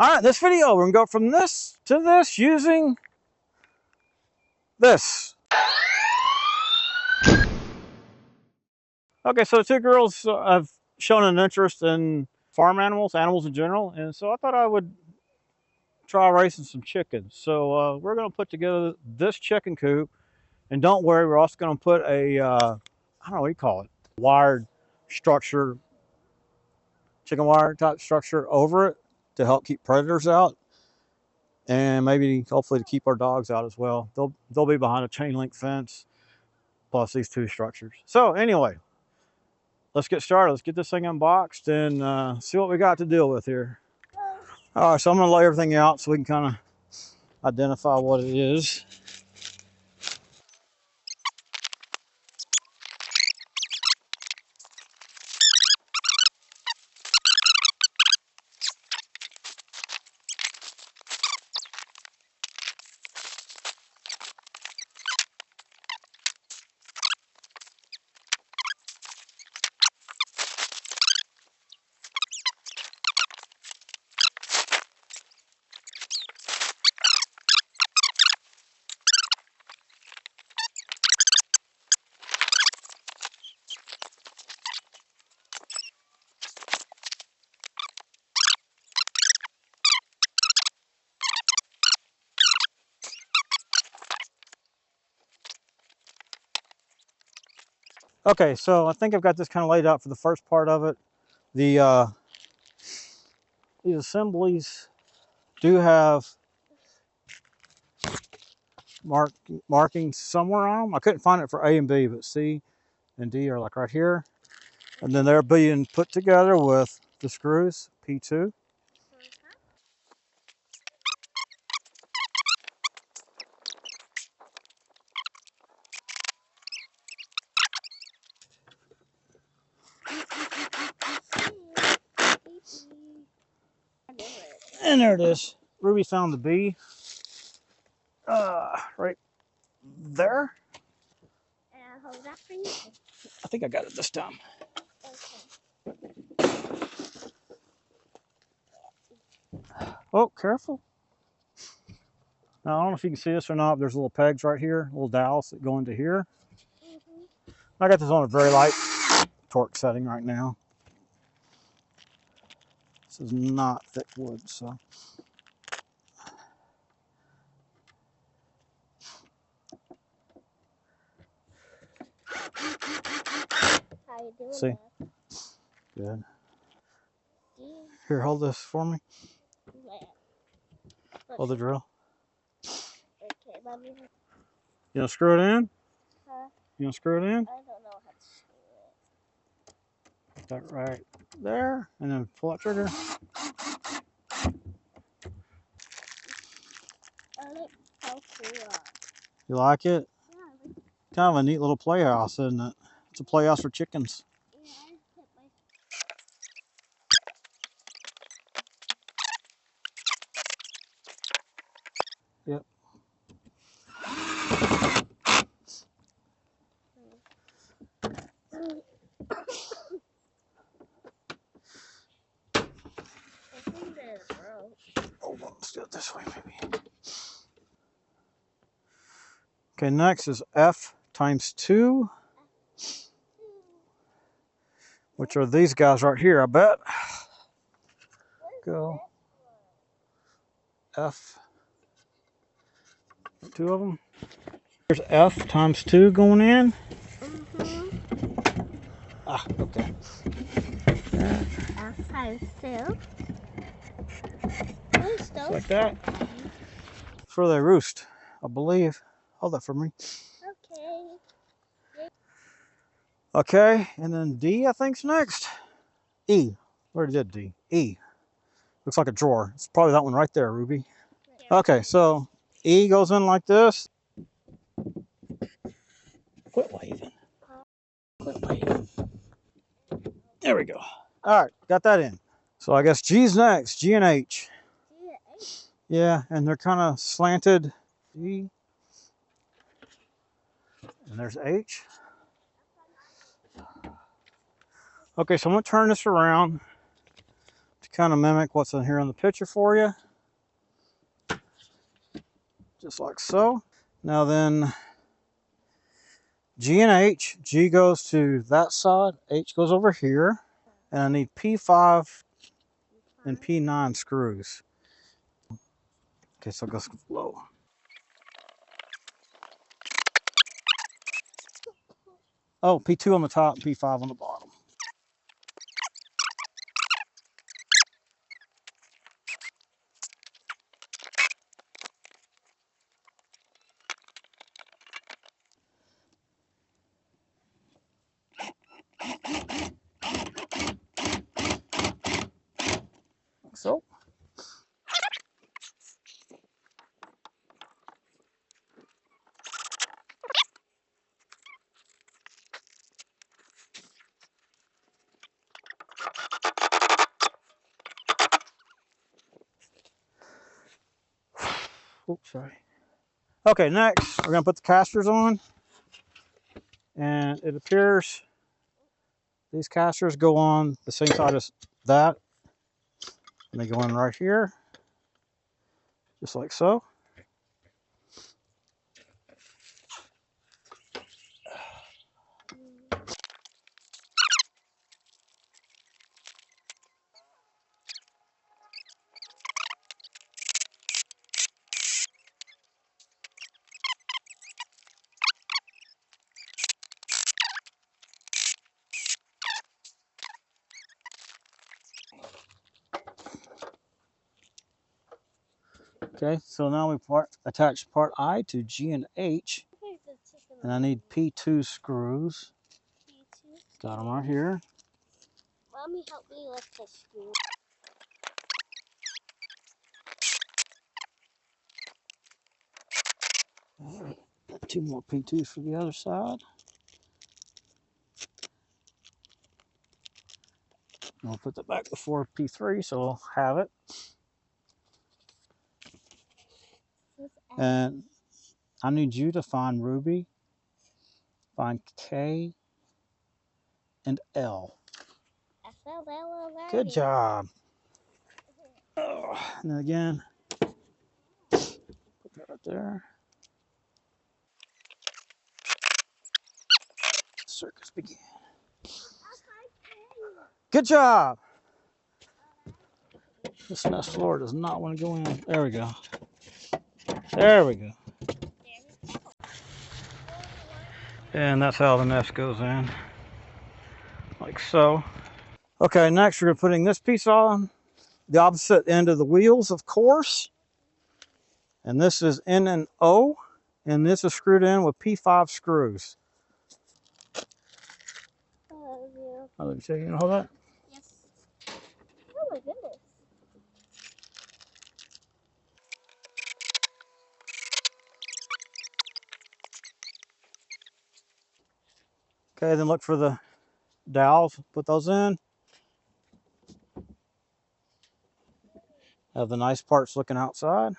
All right, this video, we're gonna go from this to this using this. Okay, so the two girls have shown an interest in farm animals, animals in general, and so I thought I would try raising some chickens. So we're gonna put together this chicken coop, and don't worry, we're also gonna put a, I don't know what you call it, wired structure, chicken wire type structure over it to help keep predators out. And maybe hopefully to keep our dogs out as well. They'll be behind a chain link fence plus these two structures. So anyway, let's get started. Let's get this thing unboxed and see what we got to deal with here. All right, so I'm gonna lay everything out so we can kind of identify what it is. Okay, so I think I've got this kind of laid out for the first part of it. These assemblies do have markings somewhere on them. I couldn't find it for A and B, but C and D are like right here. And then they're being put together with the screws, P2. And there it is. Ruby found the B. Right there. Hold that for you. I think I got it this time. Okay. Oh, careful. Now, I don't know if you can see this or not. There's little pegs right here, little dowels that go into here. I got this on a very light torque setting right now. This is not thick wood, so. How you doing? See? That? Good. Here, hold this for me. Hold the drill. Okay, mommy. You gonna screw it in? Huh? You gonna screw it in? I don't know how to screw it. Put that right there, and then pull that trigger. I like how cool. You like it? Yeah, I like Kind of a neat little playhouse, isn't it? It's a playhouse for chickens. yeah, I hit my. Yep. Hold on, let's do it this way, maybe. Okay, next is F times 2, which are these guys right here, I bet. Go. F. 2 of them. There's F times 2 going in. Ah, okay. F times 2. Just like that. That's where they roost, I believe. Hold that for me. Okay. Okay, and then D, I think's next. E. Where did D? E. Looks like a drawer. It's probably that one right there, Ruby. Okay, so E goes in like this. Quit waving. Quit waving. There we go. All right, got that in. So I guess G's next. G and H. Yeah, and they're kind of slanted. G. And there's H. Okay, so I'm going to turn this around to kind of mimic what's in here in the picture for you. Just like so. Now then, G and H. G goes to that side, H goes over here. And I need P5 and P9 screws. Okay, so it goes low. Oh, P2 on the top, P5 on the bottom. Like so. Oops, sorry. Okay, next we're gonna put the casters on. And it appears these casters go on the same side as that. And they go in right here, just like so. Okay, so now we attach part I to G and H. And I need P2 screws. Got them right here. Mommy, help me lift the screw. All right, 2 more P2s for the other side. And we'll put that back before P3, so we'll have it. And I need you to find Ruby, find K, and L. I fell down already. Good job. Oh, and then again, put that right there. Circus begin. Good job. This mess floor does not want to go in. There we go. There we go. And that's how the nest goes in, like so. Okay, next we're putting this piece on the opposite end of the wheels, of course. And this is N and O, and this is screwed in with P5 screws. Oh, yeah. Oh, let me show you. You know hold that? Yes. Oh my goodness. Okay, then look for the dowels. Put those in. Have the nice parts looking outside.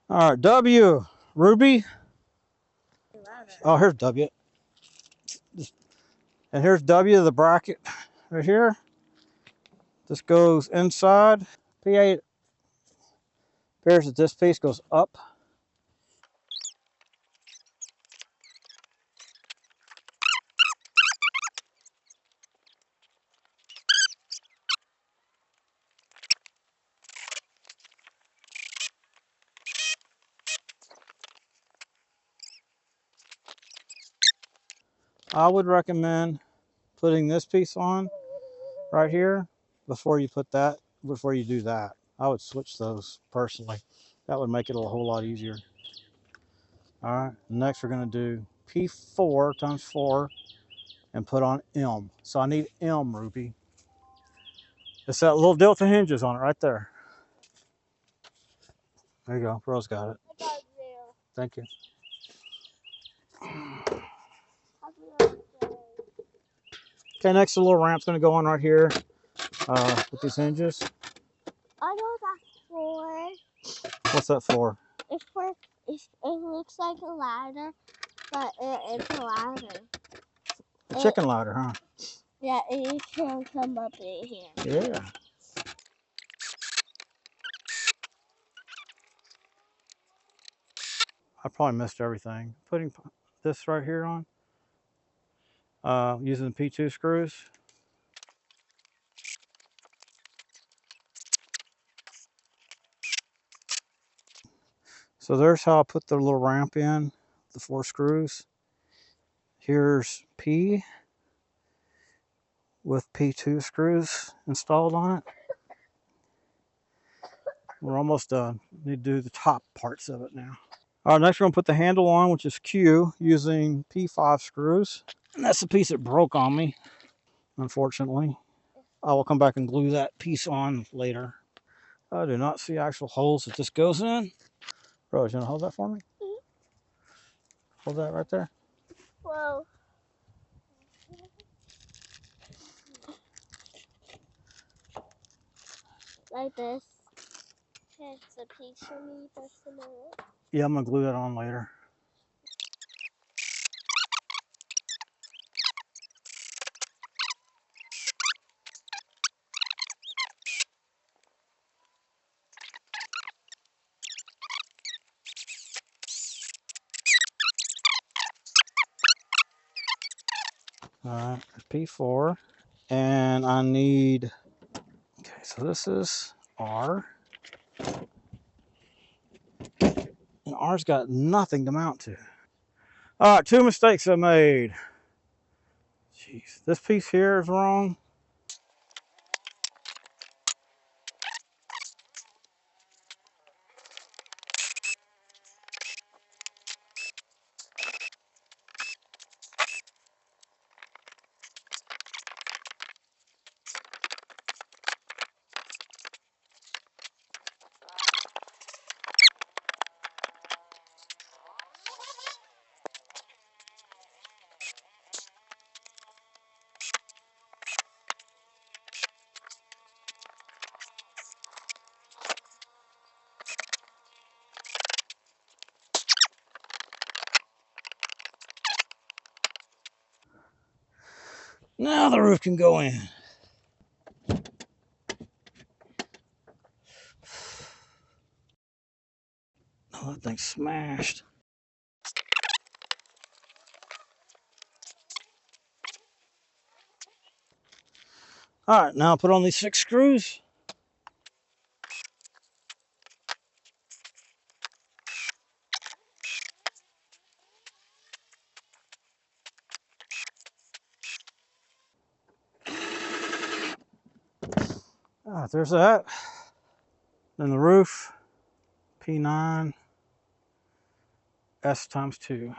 All right, W, Ruby. Oh, here's W. And here's W, the bracket right here. This goes inside. P8 appears that this piece goes up. I would recommend putting this piece on right here before you do that. I would switch those personally. That would make it a whole lot easier. All right, next we're gonna do P4 times 4 and put on M. So I need M, Ruby. It's that little delta hinges on it right there. There you go, Rose got it. I got you. Thank you. Okay, next the little ramp's gonna go on right here with these hinges. I know that's for. What's that for? It's for. It looks like a ladder, but it's a ladder. A chicken ladder, huh? Yeah, and you can come up in here. Yeah. I probably missed everything. Putting this right here on, using the P2 screws. So there's how I put the little ramp in, the 4 screws. Here's P with P2 screws installed on it. We're almost done. Need to do the top parts of it now. All right, next we're gonna put the handle on, which is Q, using P5 screws. And that's the piece that broke on me, unfortunately. I will come back and glue that piece on later. I do not see actual holes that this goes in. Rose, you wanna hold that for me? Hold that right there. Whoa. Like this. It's a piece for me, just a minute. Yeah, I'm gonna glue that on later. All right, P4. And I need, okay, so this is R. And R's got nothing to mount to. All right, 2 mistakes I made. Jeez, this piece here is wrong. Now the roof can go in. Oh, that thing's smashed. All right, now put on these 6 screws. All right, there's that. Then the roof, P9, S times 2.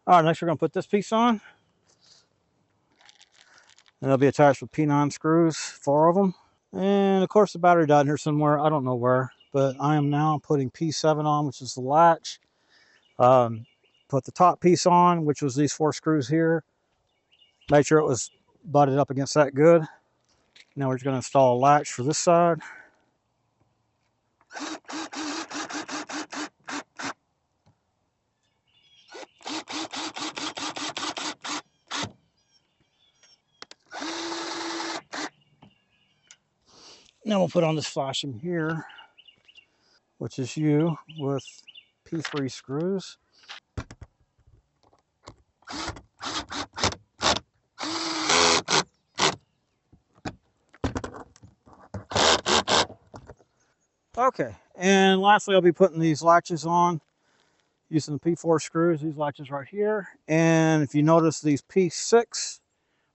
All right, next we're gonna put this piece on. And they'll be attached with P9 screws, 4 of them. And of course the battery died here somewhere, I don't know where, but I am now putting P7 on, which is the latch. Put the top piece on, which was these 4 screws here. Make sure it was butted up against that good. Now we're just going to install a latch for this side. Now we'll put on this flashing here. which is you, with P3 screws. Okay, and lastly, I'll be putting these latches on using the P4 screws, these latches right here. And if you notice these P6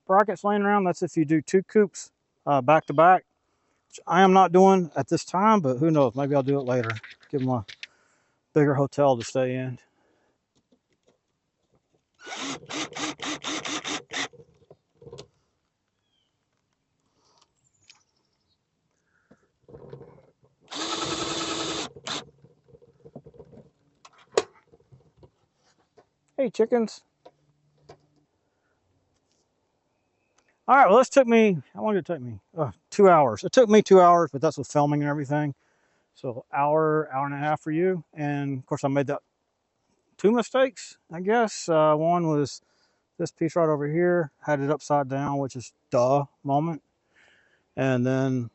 brackets laying around, that's if you do 2 coops back to back, which I am not doing at this time, but who knows, maybe I'll do it later. Give them a bigger hotel to stay in. Hey, chickens. All right, well, this took me, how long did it take me? 2 hours. It took me 2 hours, but that's with filming and everything. So hour, hour and a half for you. And of course, I made that 2 mistakes, I guess. One was this piece right over here, had it upside down, which is duh moment. And then,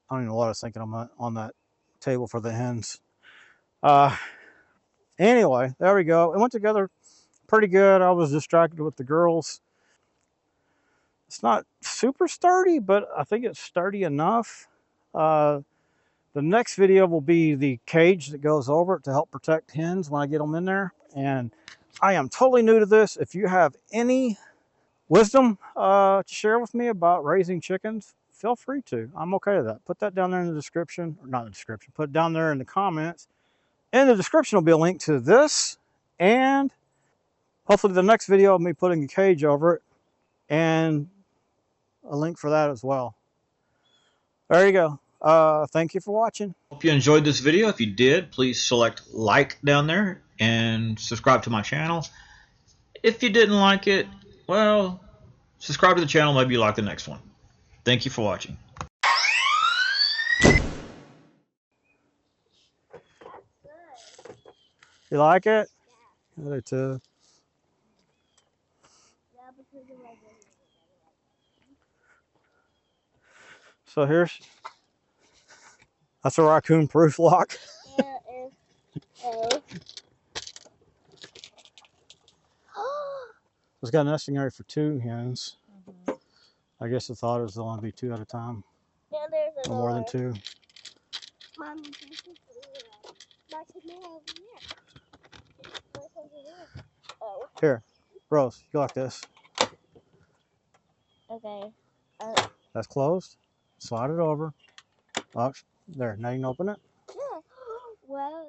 I don't even know what I was thinking on that table for the hens. Anyway, there we go. It went together pretty good. I was distracted with the girls. It's not super sturdy, but I think it's sturdy enough. The next video will be the cage that goes over it to help protect hens when I get them in there. And I am totally new to this. If you have any wisdom to share with me about raising chickens, feel free to. I'm okay with that. Put that down there in the description, or not in the description, put it down there in the comments. In the description will be a link to this, and hopefully the next video of me putting a cage over it, and a link for that as well. There you go. Thank you for watching. Hope you enjoyed this video. If you did, please select like down there and subscribe to my channel. If you didn't like it, well, subscribe to the channel, maybe you like the next one. Thank you for watching. You like it? Yeah. I do too. Yeah, because of my brother. So that's a raccoon proof lock. Yeah, if It's got a nesting area for 2 hens. I guess the thought is there'll only be 2 at a time. yeah, there's a No more than 2. Mom, this is my chicken over here. My chicken here. Oh. Here, Rose, you like this. Okay. That's closed. Slide it over. Oh, there, now you can open it. Yeah. Wow.